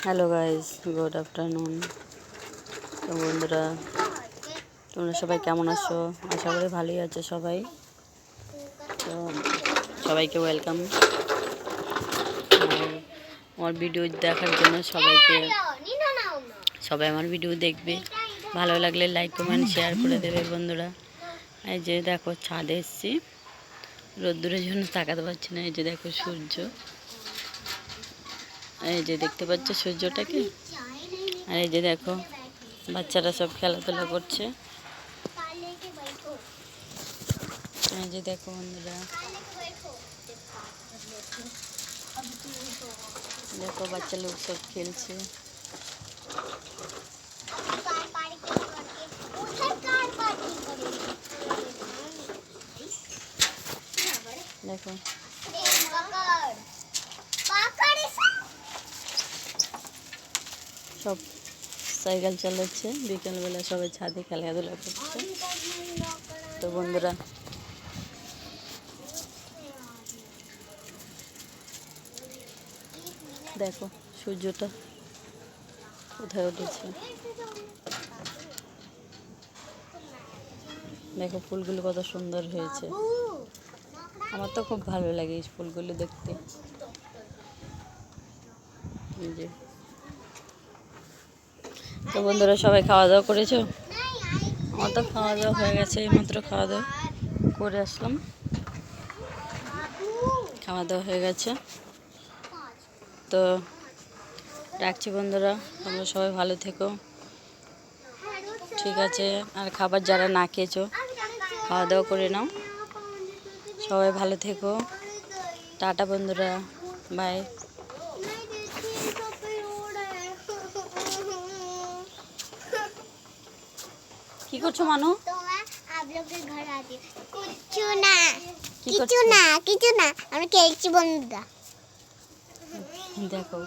Hello guys, good afternoon. তো বন্ধুরা, তোমরা সবাই কেমন আছো? আশা করি ভালোই আছো সবাই। তো সবাইকে ওয়েলকাম আমার ভিডিও দেখার জন্য। সবাই আমার ভিডিও দেখবে, ভালো লাগলে লাইক কমেন্ট শেয়ার করে দেবে বন্ধুরা। এই যে দেখো, ছাদে এসেছি, রোদ্দুরের জন্য তাকাতে পারছি না। এই যে দেখো সূর্য, এই যে দেখতে পাচ্ছ সূর্যটাকে। আর এই যে দেখো বাচ্চারা সব খেলাধুলা করছে। এই যে দেখো বন্ধুরা, দেখো বাচ্চা লোক সব খেলছে। দেখো সব সাইকেল চালাচ্ছে, বিকেলবেলা সবাই ছাদে খেলাধুলা করছে। তো বন্ধুরা, দেখো সূর্যটা কোথায় উঠেছে। দেখো ফুলগুলো কত সুন্দর হয়েছে। আমার তো খুব ভালো লাগে এই ফুলগুলো দেখতে। তো বন্ধুরা, সবাই খাওয়া দাওয়া করেছো? আমার তো খাওয়া দাওয়া হয়ে গেছে, এইমাত্র খাওয়া দাওয়া করে আসলাম। খাওয়া দাওয়া হয়ে গেছে। তো রাখছি বন্ধুরা, তোমরা সবাই ভালো থেকো, ঠিক আছে? আর খাবার যারা না খেয়েছো, খাওয়া দাওয়া করে নাও। সবাই ভালো থেকো, টাটা বন্ধুরা, বাই। কি করছো মানু? কিছু না, আমরা খেলছি বন্ধুরা। দেখো